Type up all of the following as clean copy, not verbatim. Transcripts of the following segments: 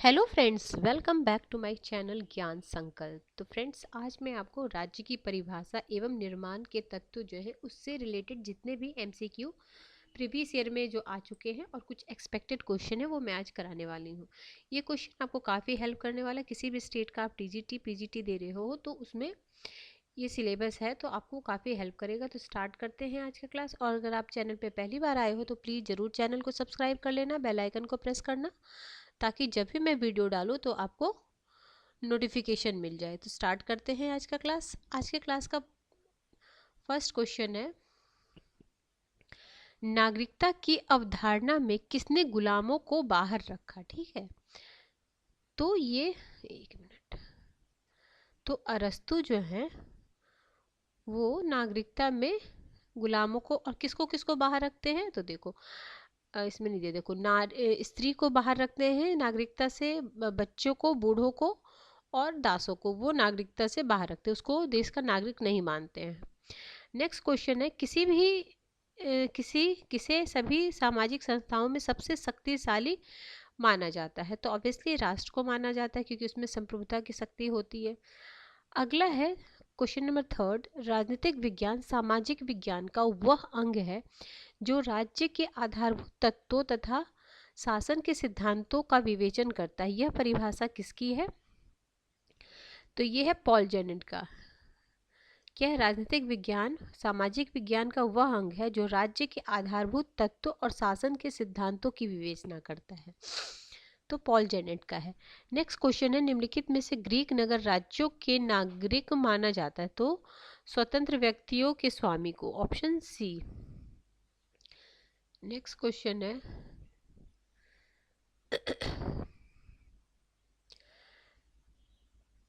Hello friends, welcome back to my channel Gyan Sankalp. तो friends, आज मैं आपको राज्य की परिभाषा एवं निर्माण के तत्व जो है उससे रिलेटेड जितने भी एमसीक्यू प्रीवियस ईयर में जो आ चुके हैं और कुछ एक्सपेक्टेड क्वेश्चन है वो मैं आज कराने वाली हूँ। ये क्वेश्चन आपको काफ़ी हेल्प करने वाला है। किसी भी स्टेट का आप टीजीटी पीजीटी दे रहे हो तो उसमें ये सिलेबस है तो आपको काफ़ी हेल्प करेगा। तो स्टार्ट करते हैं आज का क्लास। और अगर आप चैनल पे पहली बार आए हो तो प्लीज़ ज़रूर चैनल को सब्सक्राइब कर लेना, बेल आइकन को प्रेस करना, ताकि जब भी मैं वीडियो डालूँ तो आपको नोटिफिकेशन मिल जाए। तो स्टार्ट करते हैं आज का क्लास। आज के क्लास का फर्स्ट क्वेश्चन है, नागरिकता की अवधारणा में किसने गुलामों को बाहर रखा। ठीक है, तो ये एक मिनट, तो अरस्तु जो है वो नागरिकता में गुलामों को और किसको किसको बाहर रखते हैं। तो देखो इसमें नहीं दे, देखो स्त्री को बाहर रखते हैं नागरिकता से, बच्चों को, बूढ़ों को और दासों को वो नागरिकता से बाहर रखते हैं, उसको देश का नागरिक नहीं मानते हैं। नेक्स्ट क्वेश्चन है, किसे सभी सामाजिक संस्थाओं में सबसे शक्तिशाली माना जाता है। तो ऑब्वियसली राष्ट्र को माना जाता है क्योंकि उसमें संप्रभुता की शक्ति होती है। अगला है क्वेश्चन नंबर थर्ड, राजनीतिक विज्ञान सामाजिक विज्ञान का वह अंग है जो राज्य के आधारभूत तत्वों तथा शासन के सिद्धांतों का विवेचन करता है। यह परिभाषा किसकी है। तो यह है पॉल जेनेट का। क्या है, राजनीतिक विज्ञान सामाजिक विज्ञान का वह अंग है जो राज्य के आधारभूत तत्वों और शासन के सिद्धांतों की विवेचना करता है। तो पॉल जेनेट का है। नेक्स्ट क्वेश्चन है, निम्नलिखित में से ग्रीक नगर राज्यों के नागरिक माना जाता है। तो स्वतंत्र व्यक्तियों के स्वामी को, ऑप्शन सी। नेक्स्ट क्वेश्चन है,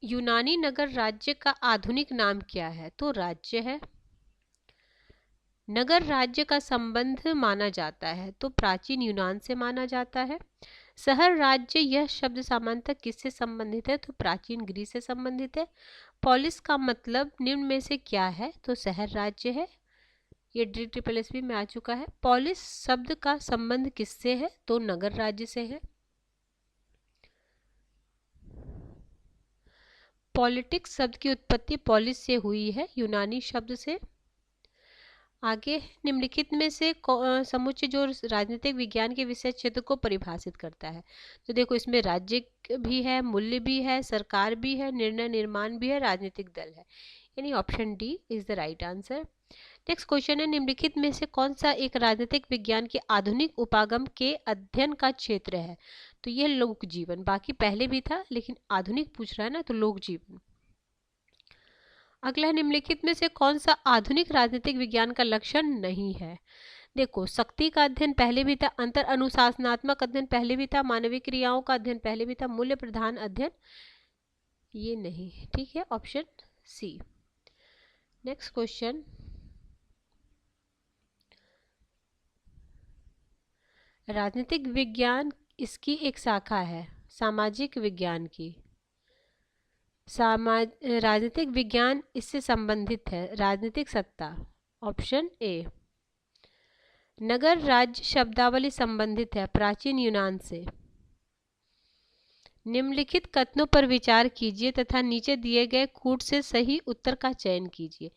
यूनानी नगर राज्य का आधुनिक नाम क्या है। तो राज्य है। नगर राज्य का संबंध माना जाता है तो प्राचीन यूनान से माना जाता है। शहर राज्य, यह शब्द सामान्यतः किससे संबंधित है। तो प्राचीन ग्रीस से संबंधित है। पॉलिस का मतलब निम्न में से क्या है। तो शहर राज्य है, ये DSSB में आ चुका है। पॉलिस शब्द का संबंध किससे है। तो नगर राज्य से है। पॉलिटिक्स शब्द की उत्पत्ति पॉलिस से हुई है, यूनानी शब्द से। आगे, निम्नलिखित में से समुच्चय जो राजनीतिक विज्ञान के विषय क्षेत्र को परिभाषित करता है। तो देखो इसमें राज्य भी है, मूल्य भी है, सरकार भी है, निर्णय निर्माण भी है, राजनीतिक दल है, यानी option D is the right answer. Next question है, निम्नलिखित में से कौन सा एक राजनीतिक विज्ञान के आधुनिक उपागम के अध्ययन का क्षेत्र है। तो यह लोक जीवन, बाकी पहले भी था लेकिन आधुनिक पूछ रहा है ना, तो लोक जीवन। अगला, निम्नलिखित में से कौन सा आधुनिक राजनीतिक विज्ञान का लक्षण नहीं है। देखो, शक्ति का अध्ययन पहले भी था, अंतर अनुशासनात्मक अध्ययन पहले भी था, मानवीय क्रियाओं का अध्ययन पहले भी था, मूल्य प्रधान अध्ययन ये नहीं। ठीक है, ऑप्शन सी। नेक्स्ट क्वेश्चन, राजनीतिक विज्ञान इसकी एक शाखा है सामाजिक विज्ञान की। राजनीतिक विज्ञान इससे संबंधित है, राजनीतिक सत्ता, ऑप्शन ए। नगर राज्य शब्दावली संबंधित है प्राचीन यूनान से। निम्नलिखित कथनों पर विचार कीजिए तथा नीचे दिए गए कूट से सही उत्तर का चयन कीजिए।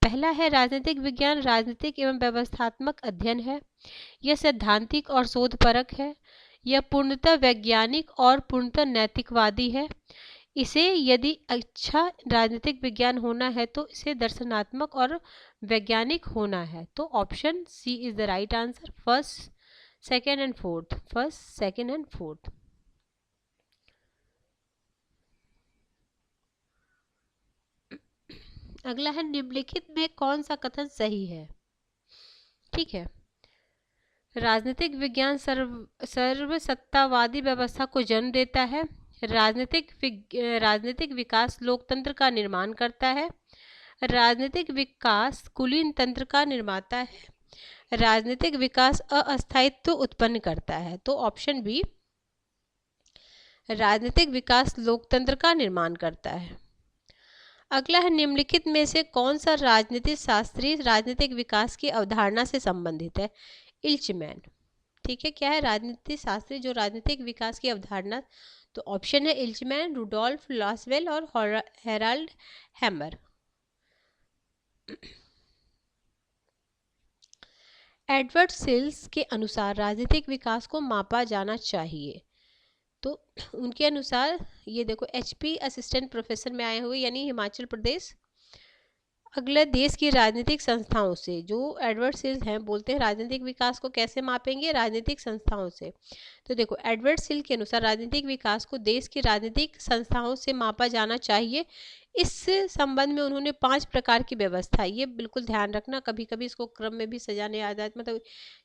पहला है, राजनीतिक विज्ञान राजनीतिक एवं व्यवस्थात्मक अध्ययन है। यह सैद्धांतिक और शोधपरक है। यह पूर्णतः वैज्ञानिक और पूर्णतः नैतिकवादी है। इसे यदि अच्छा राजनीतिक विज्ञान होना है तो इसे दर्शनात्मक और वैज्ञानिक होना है। तो option C is the right answer, first second and fourth, first second and fourth. अगला है, निम्नलिखित में कौन सा कथन सही है। ठीक है, राजनीतिक विज्ञान सर्वसत्तावादी व्यवस्था को जन्म देता है। राजनीतिक विकास लोकतंत्र का निर्माण करता है। राजनीतिक विकास कुलीन तंत्र का निर्माता है। राजनीतिक विकास अस्थायित्व उत्पन्न करता है। तो ऑप्शन बी, राजनीतिक विकास लोकतंत्र का निर्माण करता है। अगला है, निम्नलिखित में से कौन सा राजनीतिक शास्त्री राजनीतिक विकास की अवधारणा से संबंधित है। इल्चमैन। ठीक है, क्या है? राजनीति शास्त्री जो राजनीतिक विकास की अवधारणा, तो ऑप्शन है इल्जमैन, रुडोल्फ लासवेल और हेराल्ड हैमर। एडवर्ड सिल्स के अनुसार राजनीतिक विकास को मापा जाना चाहिए, तो उनके अनुसार ये देखो HP असिस्टेंट प्रोफेसर में आए हुए यानी हिमाचल प्रदेश। अगला, देश की राजनीतिक संस्थाओं से, जो एडवर्ड सिल हैं बोलते हैं राजनीतिक विकास को कैसे मापेंगे? राजनीतिक संस्थाओं से। तो देखो एडवर्ड सिल के अनुसार राजनीतिक विकास को देश की राजनीतिक संस्थाओं से मापा जाना चाहिए। इस संबंध में उन्होंने 5 प्रकार की व्यवस्था, ये बिल्कुल ध्यान रखना, कभी कभी इसको क्रम में भी सजाने आ जाए, मतलब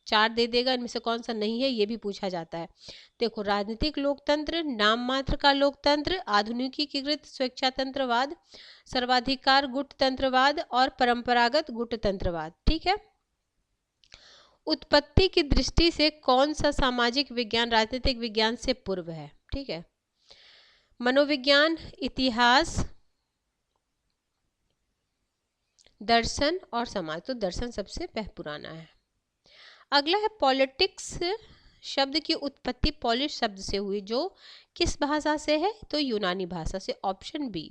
4 दे देगा, इनमें से कौन सा नहीं है ये भी पूछा जाता है। देखो, राजनीतिक लोकतंत्र, नाम मात्र का लोकतंत्र, आधुनिकीकृत स्वेच्छातंत्रवाद, सर्वाधिकार गुटतंत्रवाद और परंपरागत गुटतंत्रवाद। ठीक है। उत्पत्ति की दृष्टि से कौन सा सामाजिक विज्ञान राजनीतिक विज्ञान से पूर्व है? ठीक है, मनोविज्ञान, इतिहास, दर्शन और समाज। तो दर्शन सबसे पुराना है। अगला है पॉलिटिक्स शब्द की उत्पत्ति पॉलिश शब्द से हुई, जो किस भाषा से है? तो यूनानी भाषा से, ऑप्शन बी।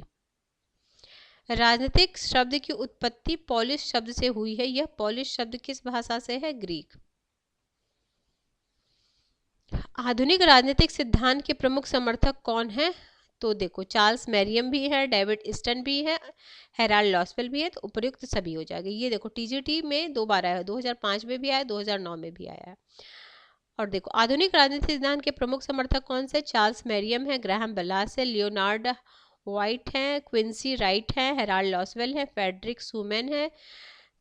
राजनीतिक शब्द की उत्पत्ति पॉलिश शब्द से हुई है, यह पॉलिश शब्द किस भाषा से है? ग्रीक। आधुनिक राजनीतिक सिद्धांत के प्रमुख समर्थक कौन है? तो देखो, चार्ल्स मैरियम भी है, डेविड ईस्टन भी है, हेराल्ड लॉसवेल भी है, तो उपयुक्त सभी हो जाएगा। ये देखो TGT में 2 बार आया है, 2005 में भी आया, 2009 में भी आया है। और देखो, आधुनिक राजनीतिक सिद्धांत के प्रमुख समर्थक कौन से? चार्ल्स मैरियम है, ग्राहम बेलास है, लियोनार्ड वाइट है, क्विंसी राइट है, हेराल्ड लॉसवेल है, फेडरिक सुमैन है,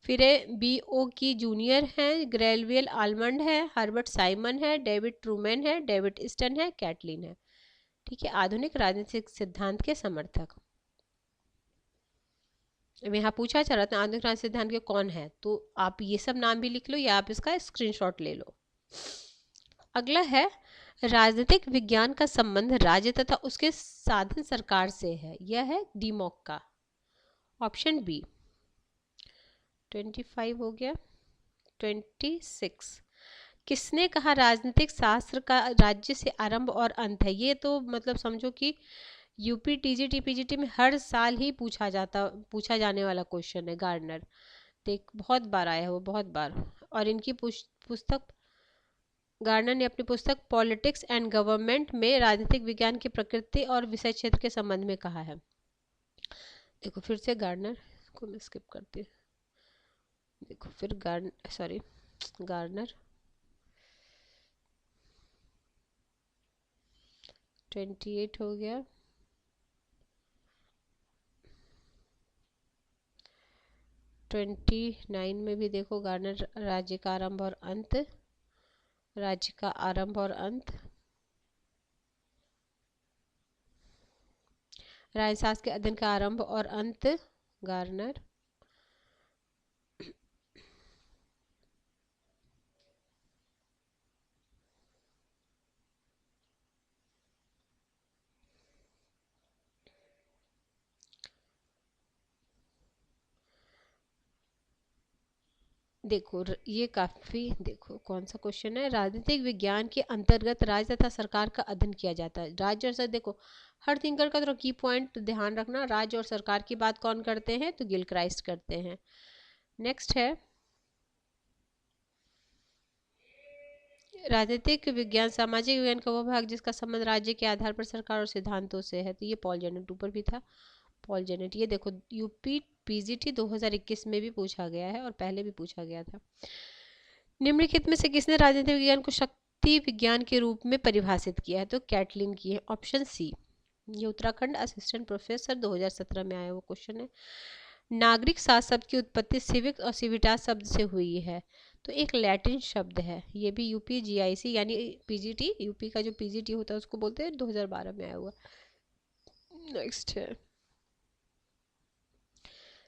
फिर BO की जूनियर है, ग्रेलवियल आलमंड है, हर्बर्ट साइमन है, डेविड ट्रूमैन है, डेविड ईस्टन है, कैटलिन है। ठीक है, आधुनिक राजनीतिक सिद्धांत के समर्थक। यहाँ पूछा जा रहा था आधुनिक राजनीतिक सिद्धांत के कौन है, तो आप ये सब नाम भी लिख लो या आप इसका स्क्रीनशॉट ले लो। अगला है, राजनीतिक विज्ञान का संबंध राज्य तथा उसके साधन सरकार से है, यह है डीमॉक का, ऑप्शन बी। 25 हो गया। 26, किसने कहा राजनीतिक शास्त्र का राज्य से आरंभ और अंत है? ये तो मतलब समझो कि UP TGT PGT में हर साल ही पूछा जाने वाला क्वेश्चन है। गार्डनर, देख बहुत बार आया है वो, बहुत बार। और इनकी पुस्तक, गार्डनर ने अपनी पुस्तक पॉलिटिक्स एंड गवर्नमेंट में राजनीतिक विज्ञान की प्रकृति और विषय क्षेत्र के संबंध में कहा है। देखो फिर से गार्डनर को मैं स्किप करती हूँ। देखो फिर गार्डनर 28 हो गया। 29 में भी देखो गार्डनर, राज्य का आरंभ और अंत, राज्य का आरंभ और अंत, राजशास्त्र के अध्ययन का आरंभ और अंत, गार्डनर। देखो ये काफी, देखो कौन सा क्वेश्चन है। राजनीतिक विज्ञान के अंतर्गत राज्य तथा सरकार का अध्ययन किया जाता है। राज्य और देखो हर थिंकर का तो की पॉइंट ध्यान रखना, राज्य और सरकार की बात कौन करते हैं? तो गिलक्राइस्ट करते हैं। नेक्स्ट है राजनीतिक विज्ञान सामाजिक विज्ञान का वो भाग जिसका संबंध राज्य के आधार पर सरकार और सिद्धांतों से है, तो ये पॉल जेनेट ऊपर भी था, पॉल जेनेट। ये देखो UP PGT 2021 में भी पूछा गया है और पहले भी पूछा गया था। निम्नलिखित में से किसने राजनीतिक विज्ञान को शक्ति विज्ञान के रूप में परिभाषित किया है? तो कैटलिन की है, ऑप्शन सी। ये उत्तराखंड असिस्टेंट प्रोफेसर 2017 में आया वो क्वेश्चन है। नागरिक शास्त्र शब्द की उत्पत्ति सिविक और सिविटास शब्द से हुई है, तो एक लैटिन शब्द है। ये भी UP GIC यानी PGT, UP का जो PGT होता है उसको बोलते हैं, 2012 में आया हुआ। नेक्स्ट है,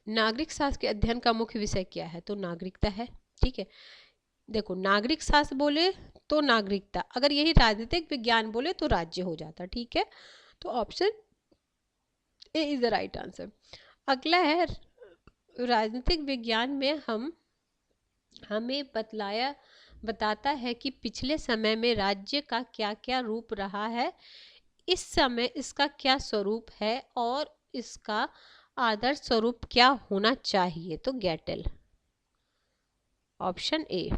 नागरिक शास्त्र के अध्ययन का मुख्य विषय क्या है? तो नागरिकता है। ठीक है, देखो नागरिक शास्त्र बोले तो नागरिकता, अगर यही राजनीतिक विज्ञान बोले तो राज्य हो जाता। ठीक है, तो option A is the right answer. अगला है, राजनीतिक विज्ञान में हमें बताता है कि पिछले समय में राज्य का क्या क्या रूप रहा है, इस समय इसका क्या स्वरूप है और इसका आदर्श स्वरूप क्या होना चाहिए। तो गैटल, ऑप्शन ए।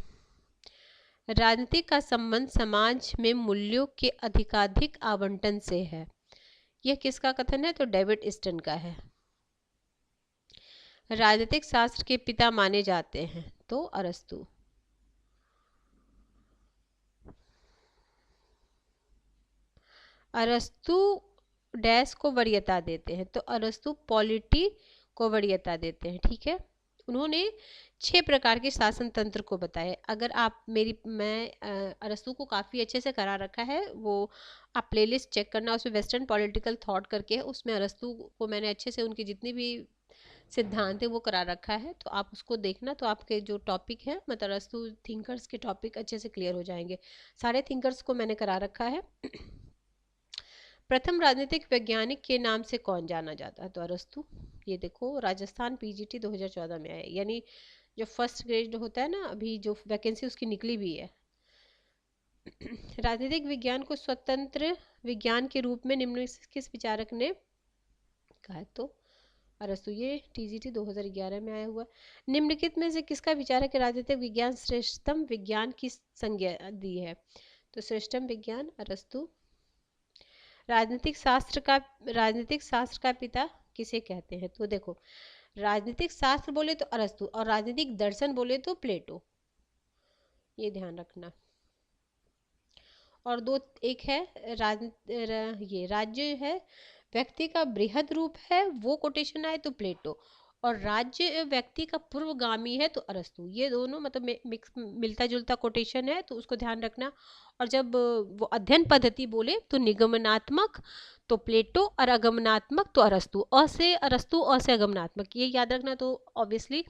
राजनीति का संबंध समाज में मूल्यों के अधिकाधिक आवंटन से है। यह किसका कथन है? तो डेविड ईस्टन का है। राजनीतिक शास्त्र के पिता माने जाते हैं। तो अरस्तु। अरस्तु डैश को वरीयता देते हैं। तो अरस्तु पॉलिटी को वरीयता देते हैं। ठीक है, उन्होंने 6 प्रकार के शासन तंत्र को बताया। अगर आप मैं अरस्तु को काफ़ी अच्छे से करा रखा है, वो आप प्लेलिस्ट चेक करना, उसमें वेस्टर्न पॉलिटिकल थॉट करके उसमें अरस्तु को मैंने अच्छे से उनकी जितनी भी सिद्धांत है वो करा रखा है, तो आप उसको देखना। तो आपके जो टॉपिक है, मतलब अरस्तु थिंकर्स के टॉपिक अच्छे से क्लियर हो जाएंगे। सारे थिंकर्स को मैंने करा रखा है। प्रथम राजनीतिक वैज्ञानिक के नाम से कौन जाना जाता है? तो अरस्तु। ये देखो, राजस्थान पीजीटी 2014 में आया, यानी जो फर्स्ट ग्रेड होता है ना, अभी जो वैकेंसी उसकी निकली भी है। राजनीतिक विज्ञान को स्वतंत्र विज्ञान के रूप में निम्न किस विचारक ने कहा? तो अरस्तु। ये टीजीटी 2011 में आया हुआ। निम्नलिखित में से किसका विचारक राजनीतिक विज्ञान श्रेष्ठतम विज्ञान की संज्ञा दी है? तो श्रेष्ठतम विज्ञान अरस्तु। राजनीतिक शास्त्र का पिता किसे कहते हैं? तो देखो, राजनीतिक शास्त्र बोले तो अरस्तु और राजनीतिक दर्शन बोले तो प्लेटो, ये ध्यान रखना। और दो एक है ये राज्य है व्यक्ति का बृहद रूप है, वो कोटेशन आए तो प्लेटो, और राज्य व्यक्ति का पूर्वगामी है तो अरस्तु। ये दोनों मतलब मिक्स मिलता जुलता कोटेशन है, तो उसको ध्यान रखना। और जब वो अध्ययन पद्धति बोले तो निगमनात्मक तो प्लेटो और अगमनात्मक तो अरस्तु। अ से अरस्तु, अ से अगमनात्मक, ये याद रखना। तो ऑब्वियसली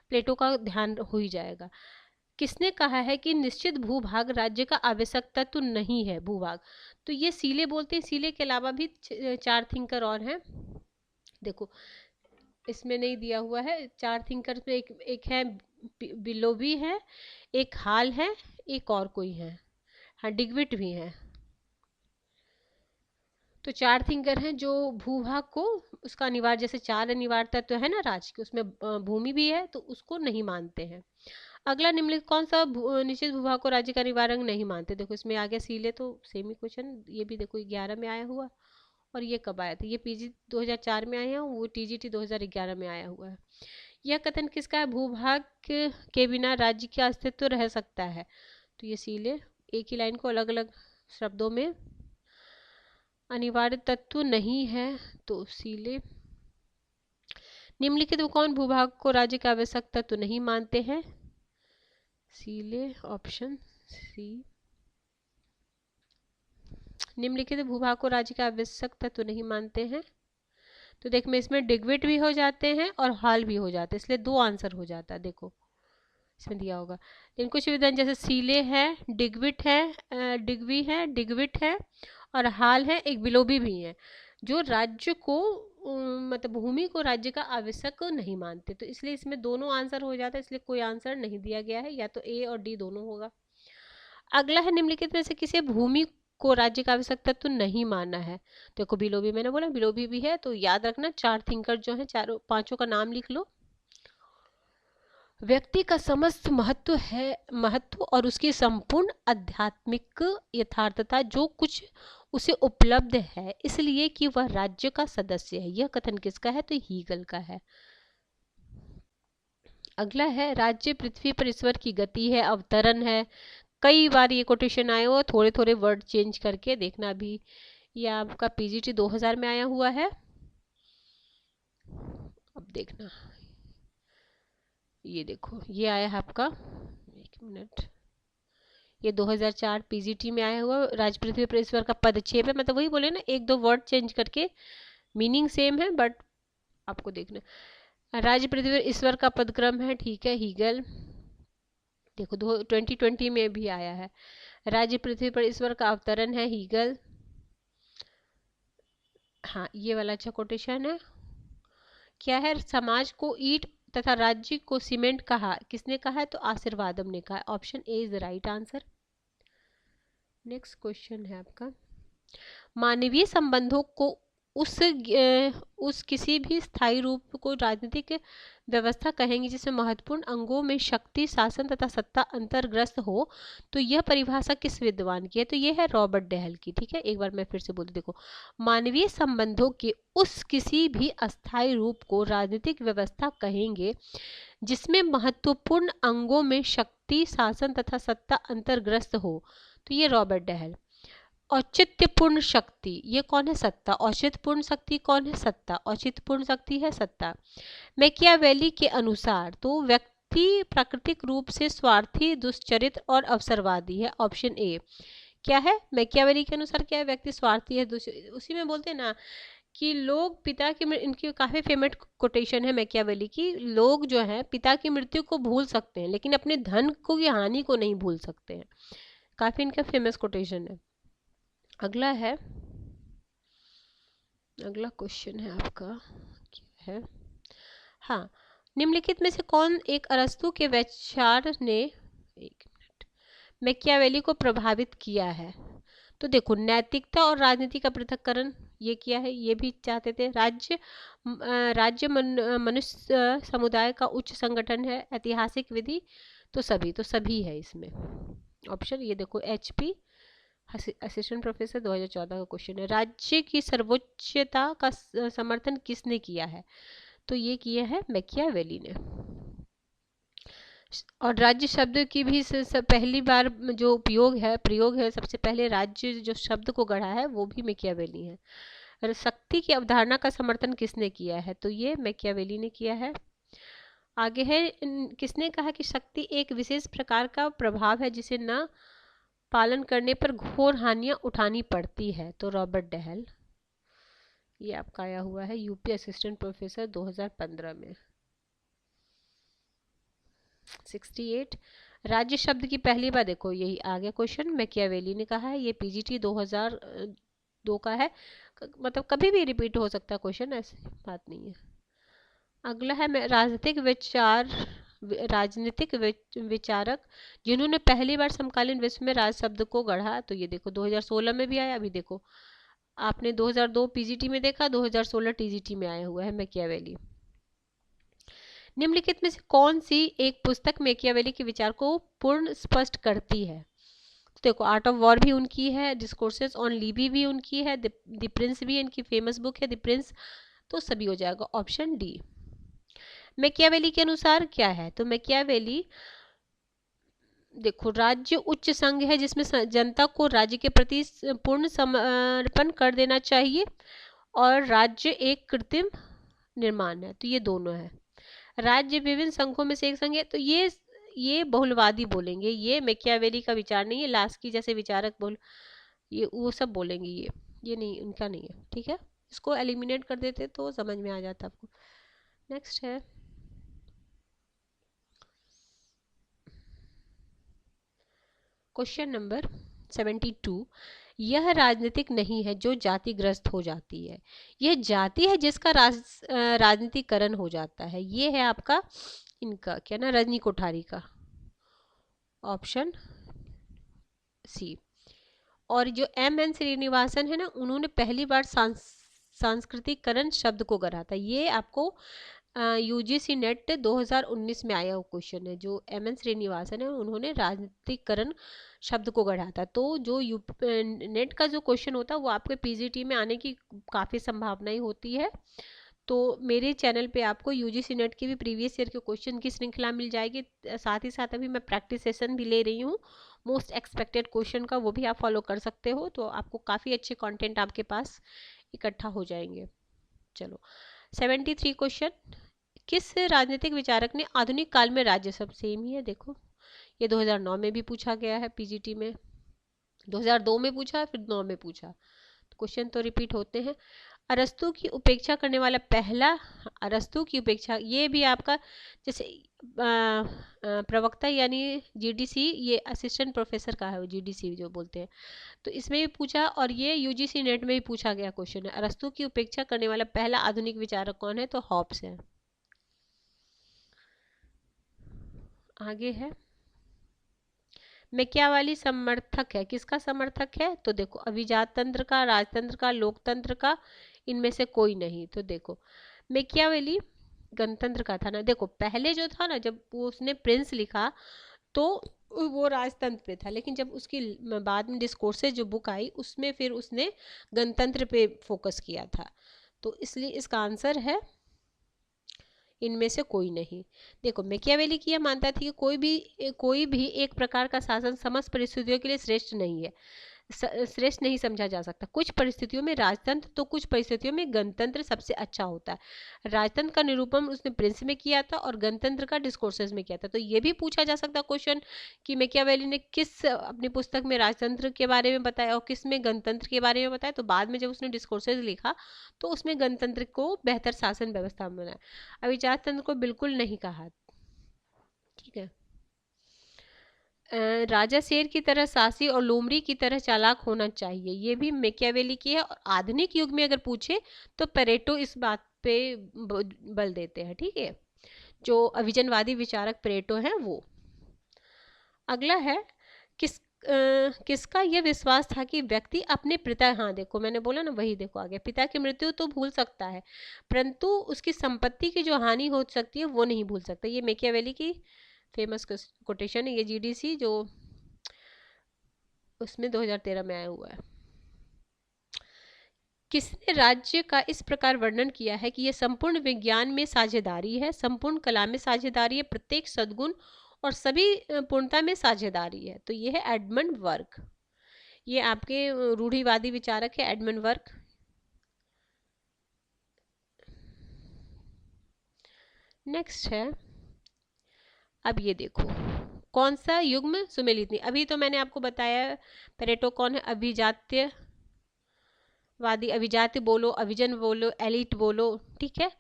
प्लेटो का ध्यान हो ही जाएगा। किसने कहा है कि निश्चित भूभाग राज्य का आवश्यक तत्व नहीं है? भूभाग, तो ये सीले बोलते हैं। सीले के अलावा भी 4 थिंकर और हैं। देखो, इसमें नहीं दिया हुआ है। 4 थिंकर में एक है बिलोबी है, एक हाल है, एक और कोई है, हाँ डिग्विट भी है। तो 4 थिंकर हैं जो भूभाग को उसका अनिवार्य, जैसे 4 अनिवार्य तत्व है ना राज के, उसमें भूमि भी है, तो उसको नहीं मानते हैं। अगला निम्नलिखित कौन सा निश्चित भूभाग को राज्य का निवारक नहीं मानते? देखो, इसमें आ गया सीले, तो सेमी क्वेश्चन। ये भी देखो 11 में आया हुआ, और ये कब आया था? ये पीजी 2004 में आया, वो टीजीटी 2011 में आया हुआ है। यह कथन किसका है? भूभाग के बिना राज्य का अस्तित्व रह सकता है? तो ये सीले। एक ही लाइन को अलग अलग शब्दों में, अनिवार्य तत्व नहीं है तो सीले। निम्नलिखित कौन भूभाग को राज्य का आवश्यक तत्व नहीं मानते हैं? सीले, ऑप्शन सी। निम्नलिखित भूभाग को राज्य का आवश्यक तत्व नहीं मानते हैं, तो देख में इसमें डिग्विट भी हो जाते हैं और हाल भी हो जाते हैं, इसलिए 2 आंसर हो जाता है। देखो इसमें दिया होगा। लेकिन कुछ विधान जैसे सीले है, डिग्विट है, डिग्वी है, डिग्विट है और हाल है, एक बिलोबी भी है, जो राज्य को मतलब भूमि को राज्य का आवश्यक नहीं मानते, तो इसलिए इसमें दोनों आंसर हो जाता है, इसलिए कोई आंसर नहीं दिया गया है, या तो ए और डी दोनों होगा। अगला है निम्नलिखित में से किसी भूमि को राज्य का आवश्यक तत्व नहीं माना है? देखो बिलोबी, मैंने बोला बिलोबी भी है, तो याद रखना 4 थिंकर जो है, चारों पांचों का नाम लिख लो। व्यक्ति का समस्त महत्व और उसकी संपूर्ण आध्यात्मिक यथार्थता जो कुछ उसे उपलब्ध है, इसलिए कि वह राज्य का सदस्य है। यह कथन किसका है? तो हीगल का है। अगला है राज्य पृथ्वी पर ईश्वर की गति है, अवतरण है। कई बार ये कोटेशन आए हो, थोड़े थोड़े वर्ड चेंज करके देखना। भी ये आपका पीजीटी 2000 में आया हुआ है। अब देखना, ये देखो ये आया है आपका, एक मिनट, ये 2004 पीजीटी में आया हुआ। राज पृथ्वी पर ईश्वर का पदक्षेप है, मतलब वही बोले ना, 1-2 वर्ड चेंज करके, मीनिंग सेम है बट आपको देखना। राज्य पृथ्वी पर ईश्वर का पदक्रम है, ठीक है, हीगल। देखो 2020 में भी आया है, राज्य पृथ्वी पर ईश्वर का अवतरण है, हीगल। हाँ ये वाला अच्छा कोटेशन है। क्या है? समाज को ईंट तथा राज्य को सीमेंट कहा, किसने कहा है? तो आशीर्वादम ने कहा। Option A is the right answer. Next question है आपका, मानवीय संबंधों को उस किसी भी स्थायी रूप को राजनीतिक व्यवस्था कहेंगे जिसमें महत्वपूर्ण अंगों में शक्ति, शासन तथा सत्ता अंतर्ग्रस्त हो। तो यह परिभाषा किस विद्वान की है? तो यह है रॉबर्ट डेहल की। ठीक है, एक बार मैं फिर से बोलती, देखो, मानवीय संबंधों के उस किसी भी अस्थायी रूप को राजनीतिक व्यवस्था कहेंगे जिसमें महत्वपूर्ण अंगों में शक्ति, शासन तथा सत्ता अंतर्ग्रस्त हो। तो ये रॉबर्ट डेहल। औचित्यपूर्ण शक्ति, ये कौन है? सत्ता। औचित्यपूर्ण शक्ति कौन है? सत्ता। औचित्यपूर्ण शक्ति है सत्ता। मैकियावेली के अनुसार तो व्यक्ति प्राकृतिक रूप से स्वार्थी, दुष्चरित्र और अवसरवादी है। ऑप्शन ए क्या है? मैकियावेली के अनुसार क्या है? व्यक्ति स्वार्थी है, उसी में बोलते हैं ना कि लोग पिता की, इनकी काफी फेमस कोटेशन है मैकियावेली की, लोग जो है पिता की मृत्यु को भूल सकते हैं लेकिन अपने धन को की हानि को नहीं भूल सकते हैं। काफी इनका फेमस कोटेशन है। अगला क्वेश्चन है आपका, क्या है? हाँ, निम्नलिखित में से कौन एक अरस्तु के विचार ने, एक मिनट, मैकियावेली को प्रभावित किया है? तो देखो, नैतिकता और राजनीति का पृथक्करण ये किया है, ये भी चाहते थे। राज्य मनुष्य समुदाय का उच्च संगठन है। ऐतिहासिक विधि, तो सभी है इसमें। ऑप्शन ये देखो, HP असिस्टेंट प्रोफेसर 2014 का क्वेश्चन है। राज्य की सर्वोच्चता का समर्थन किसने किया है? तो ये किया है मैकियावेली ने। और राज्य शब्द की भी पहली बार जो प्रयोग है सबसे पहले राज्य जो शब्द को गढ़ा है वो भी मैकियावेली है। और शक्ति की अवधारणा का समर्थन किसने किया है? तो ये मैकियावेली ने किया है। आगे है, किसने कहा कि शक्ति एक विशेष प्रकार का प्रभाव है जिसे न पालन करने पर घोर हानियां उठानी पड़ती है? तो रॉबर्ट डेहल। ये आपका आया हुआ है यूपी असिस्टेंट प्रोफेसर 2015 में। 68, राज्य शब्द की पहली बार, देखो यही आ गया क्वेश्चन, मैकियावेली ने कहा है। ये PGT 2002 का है, मतलब कभी भी रिपीट हो सकता है क्वेश्चन, ऐसी बात नहीं है। अगला है राजनीतिक विचारक जिन्होंने पहली बार समकालीन विश्व में राज शब्द को गढ़ा। तो ये देखो 2016 में भी आया। अभी देखो, आपने 2002 PGT में देखा, 2016 TGT में आया हुआ है मैकियावेली। निम्नलिखित में से कौन सी एक पुस्तक मैकियावेली के विचार को पूर्ण स्पष्ट करती है? तो देखो, आर्ट ऑफ वॉर भी उनकी है, डिस्कोर्सेस ऑन लिबी भी उनकी है, द प्रिंस भी इनकी फेमस बुक है, द प्रिंस। तो सभी हो जाएगा, ऑप्शन डी। मैकियावेली के अनुसार क्या है? तो मैकियावेली, देखो, राज्य उच्च संघ है जिसमें जनता को राज्य के प्रति पूर्ण समर्पण कर देना चाहिए, और राज्य एक कृत्रिम निर्माण है। तो ये दोनों है। राज्य विभिन्न संघों में से एक संघ है, तो ये बहुलवादी बोलेंगे। ये मैकियावेली का विचार नहीं है। लास्की जैसे विचारक ये वो सब बोलेंगे, ये नहीं, उनका नहीं है। ठीक है, इसको एलिमिनेट कर देते तो समझ में आ जाता आपको। नेक्स्ट है, क्वेश्चन नंबर 72, यह राजनीतिक नहीं है जो जातिग्रस्त हो जाती है, यह जाति है जिसका राजनीतिकरण हो जाता है। ये है आपका इनका क्या ना, रजनी कोठारी का। Option C. और जो MN श्रीनिवासन है ना, उन्होंने पहली बार सांस्कृतिकरण शब्द को गढ़ा था। ये आपको UGC नेट 2019 में आया हुआ क्वेश्चन है। जो MN श्रीनिवासन है उन्होंने राजनीतिकरण शब्द को गढ़ा था। तो जो नेट का जो क्वेश्चन होता है वो आपके PGT में आने की काफ़ी संभावनाएं होती है। तो मेरे चैनल पे आपको UGC नेट की भी प्रीवियस ईयर के क्वेश्चन की श्रृंखला मिल जाएगी। साथ ही साथ अभी मैं प्रैक्टिस सेशन भी ले रही हूँ मोस्ट एक्सपेक्टेड क्वेश्चन का, वो भी आप फॉलो कर सकते हो। तो आपको काफ़ी अच्छे कंटेंट आपके पास इकट्ठा हो जाएंगे। चलो, 73 क्वेश्चन, किस राजनीतिक विचारक ने आधुनिक काल में राज्य, सब सेम ही है। देखो, ये 2009 में भी पूछा गया है PGT में, 2002 में पूछा, फिर 9 में पूछा। तो क्वेश्चन तो रिपीट होते हैं। अरस्तु की उपेक्षा करने वाला पहला, अरस्तु की उपेक्षा, ये भी आपका जैसे प्रवक्ता यानी GDC, ये असिस्टेंट प्रोफेसर का है, वो GDC जो बोलते हैं। तो इसमें भी पूछा, और ये UGC नेट में भी पूछा गया क्वेश्चन है। अरस्तु की उपेक्षा करने वाला पहला आधुनिक विचारक कौन है? तो हॉब्स है। आगे है, मैकियावेली समर्थक है, किसका समर्थक है? तो देखो अभिजात तंत्र का, राजतंत्र का, लोकतंत्र का, इनमें से कोई नहीं। तो देखो मैकियावेली गणतंत्र का था ना। देखो पहले जो था ना, जब वो उसने प्रिंस लिखा तो वो राजतंत्र पे था, लेकिन जब उसकी बाद में डिस्कोर्सेज जो बुक आई उसमें फिर उसने गणतंत्र पे फोकस किया था। तो इसलिए इसका आंसर है इनमें से कोई नहीं। देखो मैकियावेली की यह मानता थी कि कोई भी एक प्रकार का शासन समस्त परिस्थितियों के लिए श्रेष्ठ नहीं है, श्रेष्ठ नहीं समझा जा सकता। कुछ परिस्थितियों में राजतंत्र तो कुछ परिस्थितियों में गणतंत्र सबसे अच्छा होता है। राजतंत्र का निरूपण उसने प्रिंस में किया था और गणतंत्र का डिस्कोर्सेस में किया था। तो ये भी पूछा जा सकता क्वेश्चन कि मैकियावेली ने किस अपनी पुस्तक में राजतंत्र के बारे में बताया और किस में गणतंत्र के बारे में बताया। तो बाद में जब उसने डिस्कोर्सेस लिखा तो उसमें गणतंत्र को बेहतर शासन व्यवस्था बनाया, अभिजात तंत्र को बिल्कुल नहीं कहा। ठीक है। राजा शेर की तरह साहसी और लोमड़ी की तरह चालाक होना चाहिए, ये भी मैकियावेली की है। और आधुनिक युग में अगर पूछे तो पेरेटो इस बात पे बल देते हैं। ठीक है, जो अभिजनवादी विचारक पेरेटो हैं वो। अगला है किसका यह विश्वास था कि व्यक्ति अपने पिता, हाँ देखो मैंने बोला ना वही, देखो आगे, पिता की मृत्यु तो भूल सकता है परंतु उसकी संपत्ति की जो हानि हो सकती है वो नहीं भूल सकता। ये मैकियावेली की फेमस कोटेशन है, ये जीडीसी जो उसमें 2013 में आया हुआ है। किसने राज्य का इस प्रकार वर्णन किया है कि यह संपूर्ण विज्ञान में साझेदारी है, संपूर्ण कला में साझेदारी है, प्रत्येक सद्गुण और सभी पूर्णता में साझेदारी है? तो ये है एडमंड वर्क। ये आपके रूढ़िवादी विचारक है एडमंड वर्क। नेक्स्ट है, अब ये देखो कौन सा युग्म सुमेलित नहीं। अभी तो मैंने आपको बताया पेरेटो कौन है, अभिजात्यवादी, अभिजात्य बोलो, अभिजन बोलो, एलिट बोलो। ठीक है।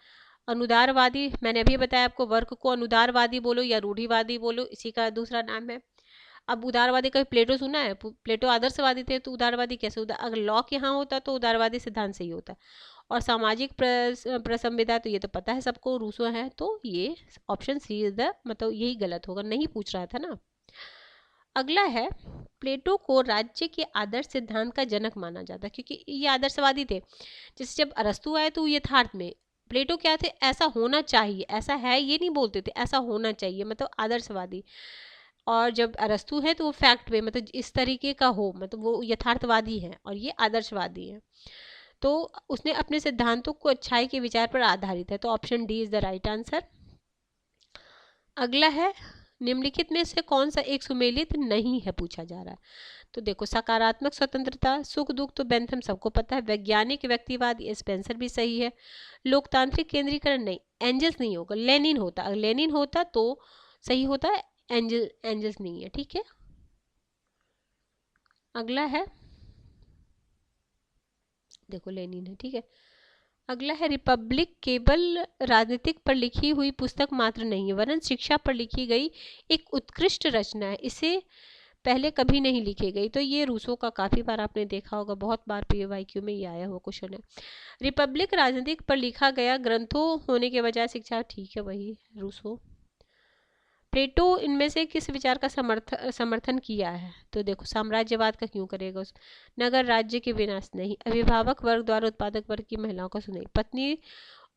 अनुदारवादी मैंने अभी बताया आपको, वर्क को अनुदारवादी बोलो या रूढ़िवादी बोलो, इसी का दूसरा नाम है। अब उदारवादी का प्लेटो सुना है? प्लेटो आदर्शवादी थे तो उदारवादी कैसे? अगर लॉक यहाँ होता तो उदारवादी सिद्धांत से ही होता। और सामाजिक प्रसंविदा तो ये तो पता है सबको, रूसो है। तो ये ऑप्शन सी इज द, मतलब यही गलत होगा, नहीं पूछ रहा था ना। अगला है, प्लेटो को राज्य के आदर्श सिद्धांत का जनक माना जाता है क्योंकि ये आदर्शवादी थे। जैसे जब अरस्तु आए तो यथार्थ में, प्लेटो क्या थे, ऐसा होना चाहिए, ऐसा है ये नहीं बोलते थे, ऐसा होना चाहिए, मतलब आदर्शवादी। और जब अरस्तु है तो वो फैक्ट पे, मतलब इस तरीके का हो, मतलब वो यथार्थवादी है और ये आदर्शवादी है। तो उसने अपने सिद्धांतों को अच्छाई के विचार पर आधारित है। तो option D is the right answer. अगला है, निम्नलिखित में से कौन सा एक सुमेलित नहीं है पूछा जा रहा है। तो देखो सकारात्मक स्वतंत्रता, सुख दुख तो बेंथम सबको पता है, वैज्ञानिक व्यक्तिवाद ये स्पेंसर भी सही है, लोकतांत्रिक केंद्रीकरण नहीं, एंजल्स नहीं होगा, लेनिन होता, अगर लेनिन होता तो सही होता है, एंजल्स नहीं है। ठीक है। अगला है, देखो लेनिन है। ठीक है। अगला है, रिपब्लिक केवल राजनीतिक पर लिखी हुई पुस्तक मात्र नहीं है वरन शिक्षा पर लिखी गई एक उत्कृष्ट रचना है, इसे पहले कभी नहीं लिखी गई। तो ये रूसो का काफी बार आपने देखा होगा, बहुत बार पीवाईक्यू में ये आया हुआ क्वेश्चन है। रिपब्लिक राजनीतिक पर लिखा गया ग्रंथों होने के बजाय शिक्षा, ठीक है वही रूसो। प्लेटो इनमें से किस विचार का समर्थन किया है? तो देखो साम्राज्यवाद का क्यों करेगा उस, नगर राज्य के विनाश नहीं, अभिभावक वर्ग द्वारा उत्पादक वर्ग की महिलाओं का सुनाई, पत्नी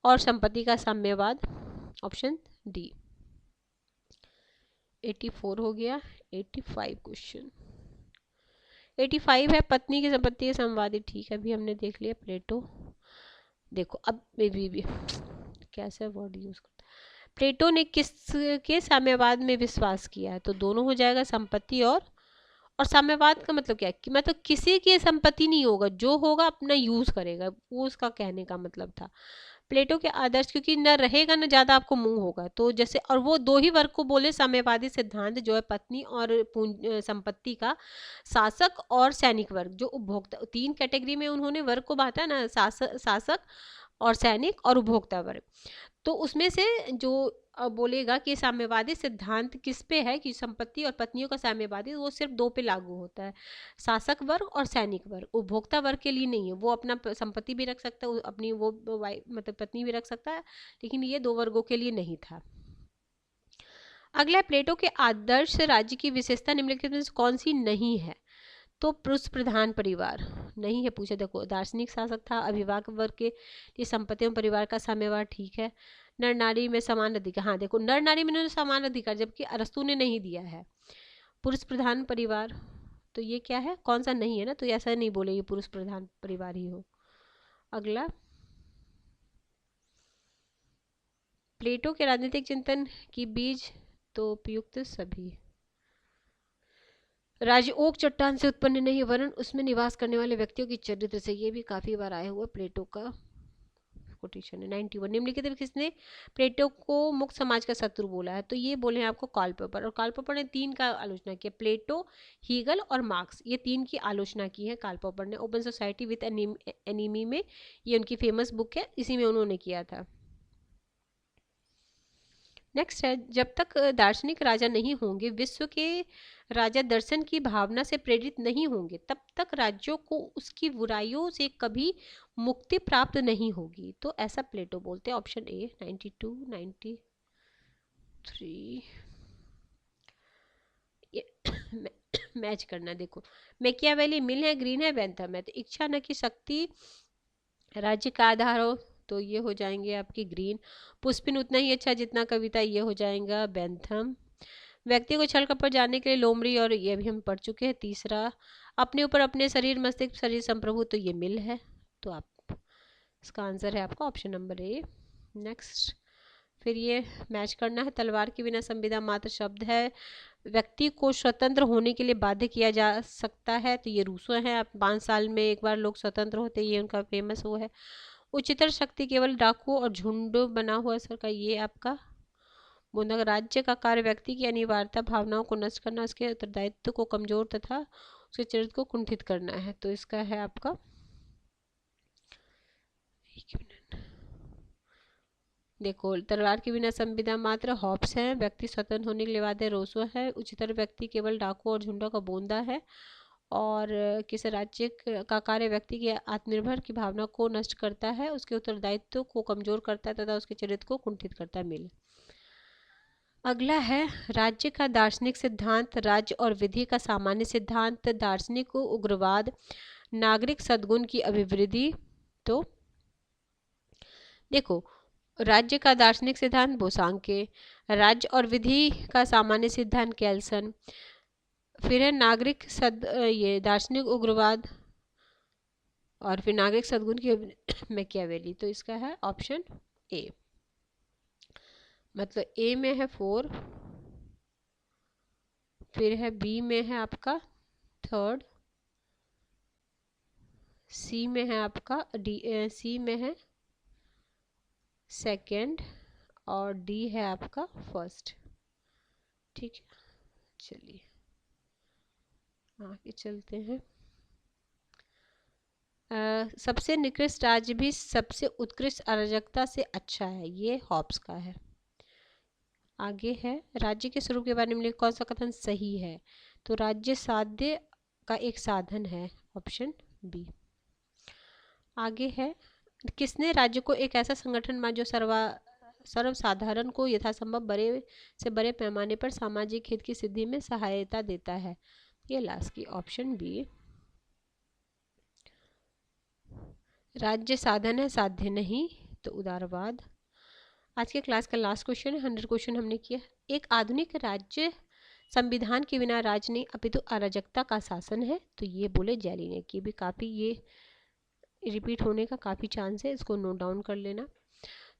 और संपत्ति का साम्यवाद, ऑप्शन डी। 84 हो गया। 85 क्वेश्चन, 85 है, पत्नी की संपत्ति के समवादी। ठीक है, अभी हमने देख लिया प्लेटो। देखो अब भी कैसे वर्ड यूज करता है, प्लेटो ने किसके साम्यवाद में विश्वास किया है? तो दोनों हो जाएगा, संपत्ति और साम्यवाद का मतलब क्या है कि मतलब किसी की संपत्ति नहीं होगा, जो होगा अपना यूज करेगा, वो उसका कहने का मतलब था। प्लेटो के आदर्श, क्योंकि न रहेगा न ज्यादा आपको मुंह होगा, तो जैसे, और वो दो ही वर्ग को बोले, साम्यवादी सिद्धांत जो है पत्नी और संपत्ति का, शासक और सैनिक वर्ग, जो उपभोक्ता, तीन कैटेगरी में उन्होंने वर्ग को बांटा ना, शासक और सैनिक और उपभोक्ता वर्ग। तो उसमें से जो बोलेगा कि साम्यवादी सिद्धांत किस पे है कि संपत्ति और पत्नियों का साम्यवादी, वो सिर्फ दो पे लागू होता है, शासक वर्ग और सैनिक वर्ग, उपभोक्ता वर्ग के लिए नहीं है। वो अपना संपत्ति भी रख सकता है, अपनी वो मतलब पत्नी भी रख सकता है, लेकिन ये दो वर्गों के लिए नहीं था। अगला है प्लेटो के आदर्श राज्य की विशेषता निम्नलिखित में से कौन सी नहीं है? तो पुरुष प्रधान परिवार नहीं है पूछा। देखो, दार्शनिक शासक था, अभिभावक वर्ग के लिए संपत्ति एवं परिवार का साम्यवाद ठीक है, नर नारी में समान अधिकार, हाँ देखो नर नारी में उन्होंने समान अधिकार, जबकि अरस्तु ने नहीं दिया है। पुरुष प्रधान परिवार, तो ये क्या है, कौन सा नहीं है ना, तो ऐसा नहीं बोले ये पुरुष प्रधान परिवार ही हो। अगला, प्लेटो के राजनीतिक चिंतन की बीज, तो उपयुक्त सभी। राज्य ओक चट्टान से उत्पन्न नहीं वरन उसमें निवास करने वाले व्यक्तियों की चरित्र से, ये भी काफी बार आया हुआ प्लेटो का कोटेशन है। 91, निम्नलिखित में किसने प्लेटो को मुक्त समाज का शत्रु बोला है? तो ये बोले हैं आपको कार्ल पॉपर, और कार्ल पॉपर ने 3 का आलोचना की, प्लेटो, हीगल और मार्क्स, ये 3 की आलोचना की है कार्ल पॉपर ने। ओपन सोसाइटी विद एनीमी में, ये उनकी फेमस बुक है, इसी में उन्होंने किया था। नेक्स्ट है, जब तक दार्शनिक राजा नहीं होंगे, विश्व के राजा दर्शन की भावना से प्रेरित नहीं होंगे, तब तक राज्यों को उसकी बुराइयों से कभी मुक्ति प्राप्त नहीं होगी। तो ऐसा प्लेटो बोलते हैं। ऑप्शन ए 92, 93 मैच करना। देखो, मैकियावेली मिल है, ग्रीन है, बेंथम है। तो इच्छा न की शक्ति राज्य का आधार हो, तो ये हो जाएंगे आपकी ग्रीन। पुष्पिन उतना ही अच्छा जितना कविता, ये हो जाएगा बेंथम। व्यक्ति को छल कपट जानने के लिए लोमड़ी, और ये भी हम पढ़ चुके हैं। तीसरा, अपने ऊपर अपने शरीर मस्तिष्क शरीर संप्रभु, तो ये मिल है। तो आप इसका आंसर है आपका ऑप्शन नंबर ए। नेक्स्ट, फिर ये मैच करना है। तलवार के बिना संविदा मात्र शब्द है, व्यक्ति को स्वतंत्र होने के लिए बाध्य किया जा सकता है, तो ये रूसो है। 5 साल में एक बार लोग स्वतंत्र होते, ये उनका फेमस वो है। उच्चतर शक्ति केवल डाकू और झुंड बना हुआ सर का, ये आपका बुंदा। राज्य का कार्य व्यक्ति की अनिवार्यता भावनाओं को नष्ट करना, उसके उत्तरदायित्व को कमजोर तथा उसके चरित्र को कुंठित करना है। तो इसका है आपका, देखो, तलवार के बिना संविदा मात्र हॉब्स है, व्यक्ति स्वतंत्र होने के लिए बाध्य रोसो है, उच्चतर व्यक्ति केवल डाकू और झुंडों का बोंदा है, और किसी राज्य का कार्य व्यक्ति की आत्मनिर्भर की भावना को नष्ट करता है, उसके उत्तरदायित्व को कमजोर करता है तथा उसके चरित्र को कुंठित करता है। मिल। अगला है, राज्य का दार्शनिक सिद्धांत, राज्य और विधि का सामान्य सिद्धांत, दार्शनिक उग्रवाद, नागरिक सद्गुण की अभिवृद्धि। तो देखो, राज्य का दार्शनिक सिद्धांत बोसांके, राज्य और विधि का सामान्य सिद्धांत कैल्सन, फिर है नागरिक ये दार्शनिक उग्रवाद, और फिर नागरिक सद्गुण की मैकियावेली। तो इसका है ऑप्शन ए, मतलब ए में है 4, फिर है बी में है आपका 3rd, सी में है आपका सी में है 2nd, और डी है आपका 1st। ठीक है, चलिए आगे चलते हैं। सबसे निकृष्ट राज्य भी सबसे उत्कृष्ट अराजकता से अच्छा है, ये हॉब्स का है। आगे है, राज्य के स्वरूप के बारे में कौन सा कथन सही है? तो राज्य साध्य का एक साधन है, ऑप्शन बी। आगे है, किसने राज्य को एक ऐसा संगठन माना जो सर्वसाधारण को यथासंभव बड़े से बड़े पैमाने पर सामाजिक हित की सिद्धि में सहायता देता है? ये लास्ट की ऑप्शन बी। राज्य साधन है, साध्य नहीं, तो उदारवाद। आज के क्लास का लास्ट क्वेश्चन है, 100 क्वेश्चन हमने किया। एक आधुनिक राज्य संविधान के बिना राज नहीं अपितु अराजकता का शासन है, तो ये बोले जेलिनेक की। भी काफ़ी ये रिपीट होने का काफ़ी चांस है, इसको नोट डाउन कर लेना।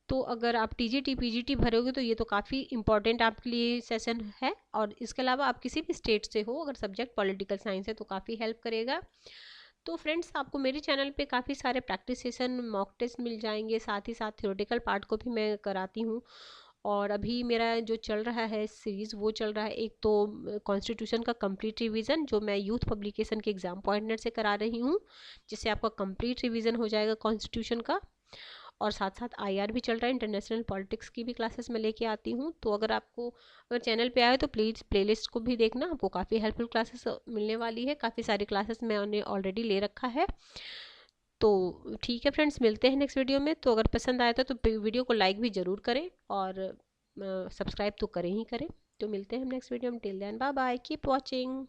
तो अगर आप टीजीटी पीजीटी भरोगे तो ये तो काफ़ी इंपॉर्टेंट आपके लिए सेशन है, और इसके अलावा आप किसी भी स्टेट से हो, अगर सब्जेक्ट पॉलिटिकल साइंस है तो काफ़ी हेल्प करेगा। तो फ्रेंड्स, आपको मेरे चैनल पे काफ़ी सारे प्रैक्टिस सेशन, मॉक टेस्ट मिल जाएंगे, साथ ही साथ थ्योरेटिकल पार्ट को भी मैं कराती हूँ। और अभी मेरा जो चल रहा है सीरीज़, वो चल रहा है एक तो कॉन्स्टिट्यूशन का कंप्लीट रिवीजन, जो मैं यूथ पब्लिकेशन के एग्जाम पॉइंटर से करा रही हूँ, जिससे आपका कंप्लीट रिवीजन हो जाएगा कॉन्स्टिट्यूशन का। और साथ साथ आईआर भी चल रहा है, इंटरनेशनल पॉलिटिक्स की भी क्लासेस मैं लेके आती हूँ। तो अगर चैनल पे आए तो प्लीज़ प्लेलिस्ट को भी देखना, आपको काफ़ी हेल्पफुल क्लासेस मिलने वाली है। काफ़ी सारी क्लासेस मैंने ऑलरेडी ले रखा है। तो ठीक है फ्रेंड्स, मिलते हैं नेक्स्ट वीडियो में। तो अगर पसंद आया था तो वीडियो को लाइक भी ज़रूर करें, और सब्सक्राइब तो करें ही करें। तो मिलते हैं हम नेक्स्ट वीडियो में, till then bye bye, keep watching.